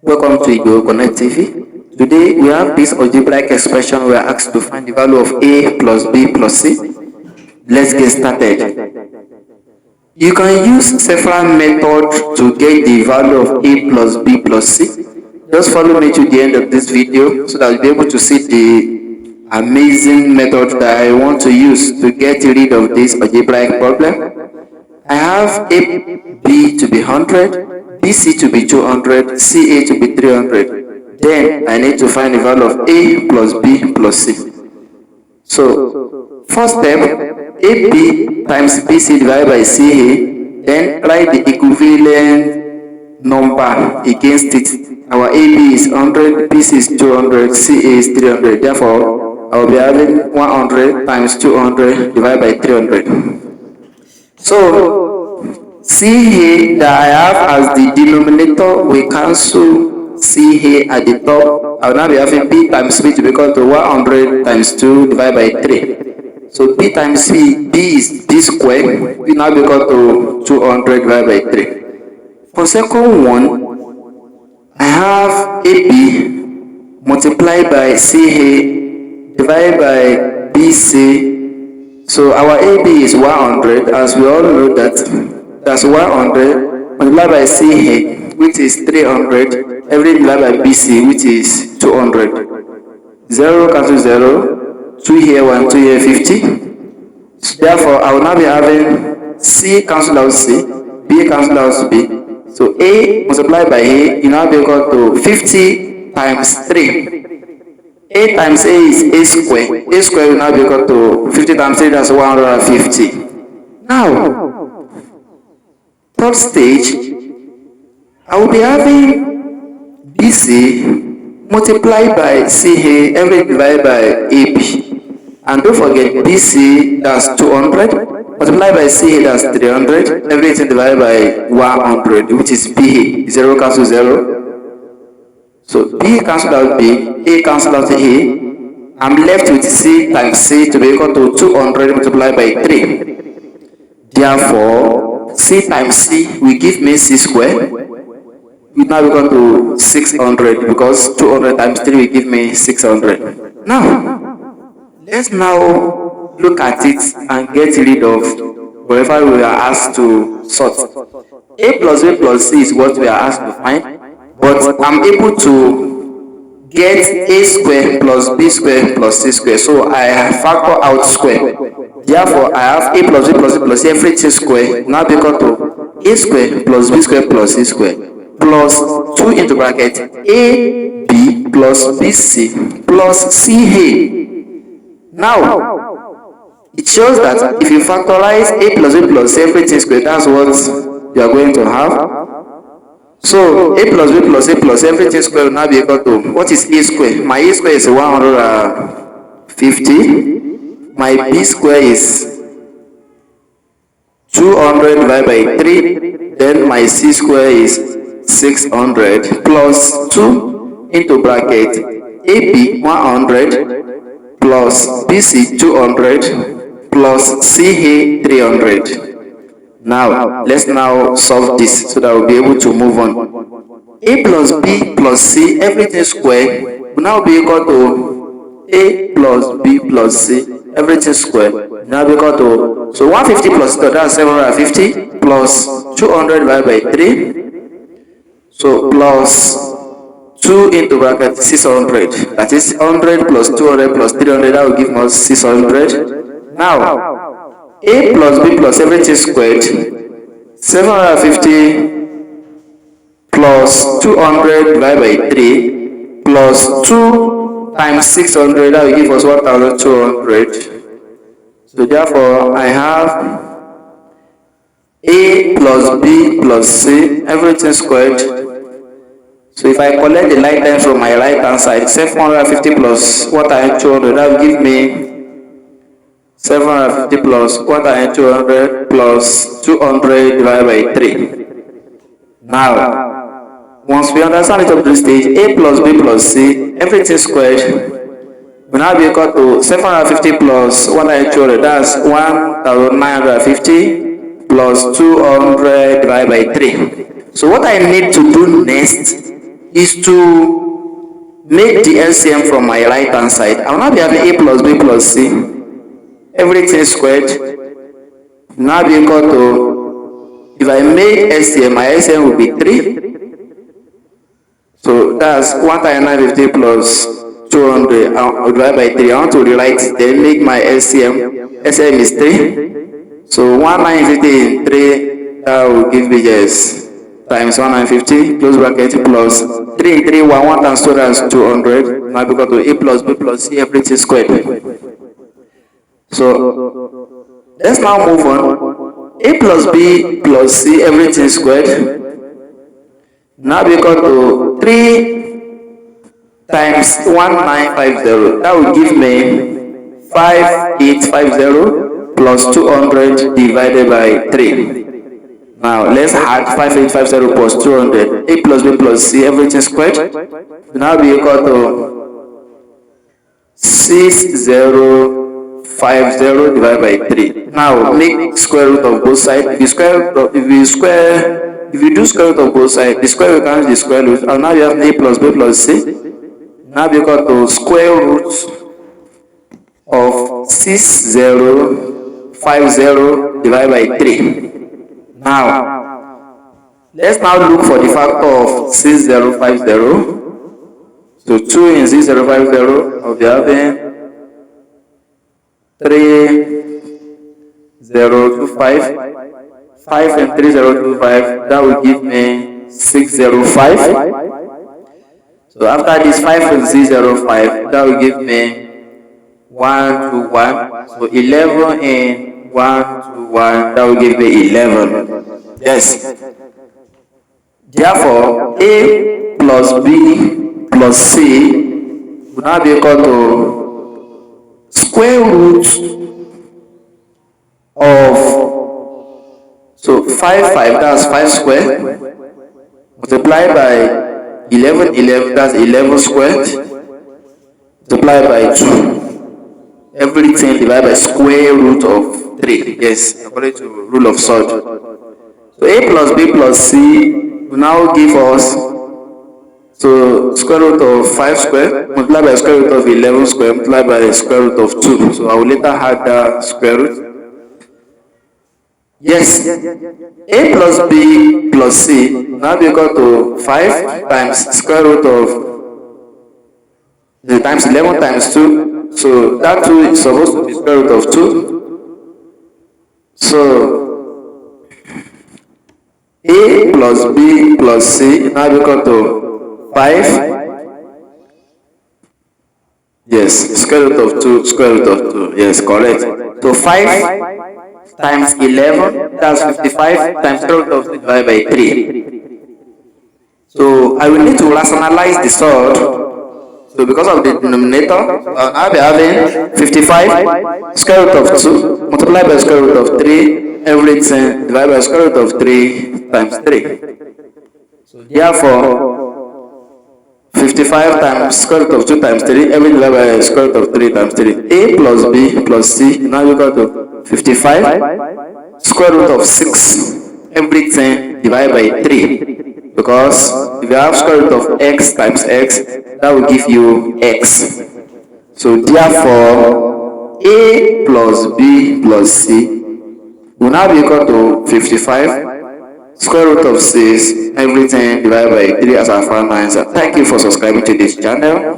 Welcome to Igbo Connect TV. Today we have this algebraic expression we are asked to find the value of a plus b plus c. Let's get started. You can use several methods to get the value of a plus b plus c. Just follow me to the end of this video so that you'll be able to see the amazing method that I want to use to get rid of this algebraic problem. I have AB to be 100, BC to be 200, CA to be 300. Then I need to find the value of A plus B plus C. So, first step, AB times BC divided by CA, then write the equivalent number against it. Our AB is 100, BC is 200, CA is 300. Therefore, I will be having 100 times 200 divided by 300. So, CA that I have as the denominator, we cancel CA at the top. I will now be having B times B to be equal to 100 times 2 divided by 3. So, B times B is B squared, will now be equal to 200 divided by 3. For second one, I have AB multiplied by CA divided by BC. So our AB is 100, as we all know that's 100 multiplied by CA, which is 300, everything divided by BC, which is 200. 0 cancel 0, 2 here, 1, 2 here, 50. So therefore, I will now be having C cancel out C, B cancel out B. So A multiplied by A, you now be equal to 50 times 3. A times A is A square. A square will now be equal to 50 times 3, that's 150. Now, third stage, I will be having BC multiplied by CA, everything divided by AB. And don't forget, BC, that's 200, multiplied by CA, that's 300, everything divided by 100, which is BA, 0 cancel 0. So B cancel out B, A cancel out A. I'm left with C times C to be equal to 200 multiplied by 3. Therefore, C times C will give me C squared. We now equal to 600 because 200 times 3 will give me 600. Now, let's now look at it and get rid of whatever we are asked to sort. A plus B plus C is what we are asked to find. But I'm able to get A squared plus B squared plus C squared. So I factor out square. Therefore, I have A plus B plus C plus C, everything square. Now be equal to A squared plus B squared plus C squared plus 2 into bracket A B plus BC plus CA. Now, it shows that if you factorize A plus B plus C, everything squared, that's what you are going to have. So A plus B plus A plus everything square will now be equal to, what is A square? My A square is 150. My B square is 200 divided by 3. Then my C square is 600 plus 2 into bracket AB 100 plus BC 200 plus CA 300. Now, let's now solve this so that we'll be able to move on. A plus B plus C, everything square, will now be equal to A plus B plus C, everything square, will now be equal to, so 150 plus 2, that's 750, plus 200 divided by 3, so plus 2 into bracket 600, that is 100 plus 200 plus 300, that will give us 600. Now, A plus B plus everything squared, 750 plus 200 divided by 3 plus 2 times 600, that will give us 1200. So therefore, I have A plus B plus C, everything squared. So if I collect the like terms from my right hand side, 750 plus 1200, that will give me 750 plus 1200 plus 200 divided by 3. Now, once we understand it up to this stage, A plus B plus C, everything squared, will now be equal to 750 plus 1200, that's 1950 plus 200 divided by 3. So what I need to do next is to make the LCM from my right hand side. I will now be having a plus b plus c, everything squared, now be equal to, if I make LCM, my LCM will be 3. So that's 1950 plus 200 divided by 3. I want to rewrite, then make my LCM. LCM is 3. So 1950 in 3, that will give me just times 1950, close bracket, plus 3 in 3, 1 times 2, that's 200. Now because to a plus b plus c, everything squared. So let's now move on. A plus b plus c, everything squared. Now we got to 3 times 1950. That will give me 5850 plus 200 divided by 3. Now let's add 5850 plus 200. A plus b plus c, everything squared. Now we got to 6050 divided by 3. Now make square root of both sides. If you do square root of both sides, the square root cancels the square root, and now you have a plus b plus c. Now we got to square root of 6050 divided by 3. Now let's now look for the factor of 6050. So 2 in 6050, I'll be having 3025. 5 and 3025, that will give me 605. So after this 5 and 605, that will give me 121. So 11 and 121, that will give me 11. Yes. Therefore, A plus B plus C will now be equal to square root of, so 5, that's 5 squared, multiplied by 11, that's 11 squared, multiplied by 2. Everything divided by square root of 3. Yes, according to rule of third. So A plus B plus C will now give us, so square root of 5 squared, multiplied by square root of 11 squared, multiplied by square root of 2. So I will later add that square root. Yes, A plus B plus C now be equal to 5 times square root of the times 11 times 2. So that 2 is supposed to be square root of 2. So A plus B plus C now be equal to 5. Yes, square root of 2, square root of 2. Yes, correct. So 5 times 11, that's 55 times square root of 2 divided by 3. So I will need to rationalize the third. So because of the denominator, I'll be having 55 square root of 2 multiplied by square root of 3, everything divided by square root of 3 times 3. So therefore, 55 times square root of 2 times 3, everything divided by square root of 3 times 3. A plus B plus C now equal to 55 square root of 6, everything divided by 3. Because if you have square root of x times x, that will give you x. So therefore, A plus B plus C will now be equal to 55 square root of 6, everything divided by 3 as our final answer. Thank you for subscribing to this channel.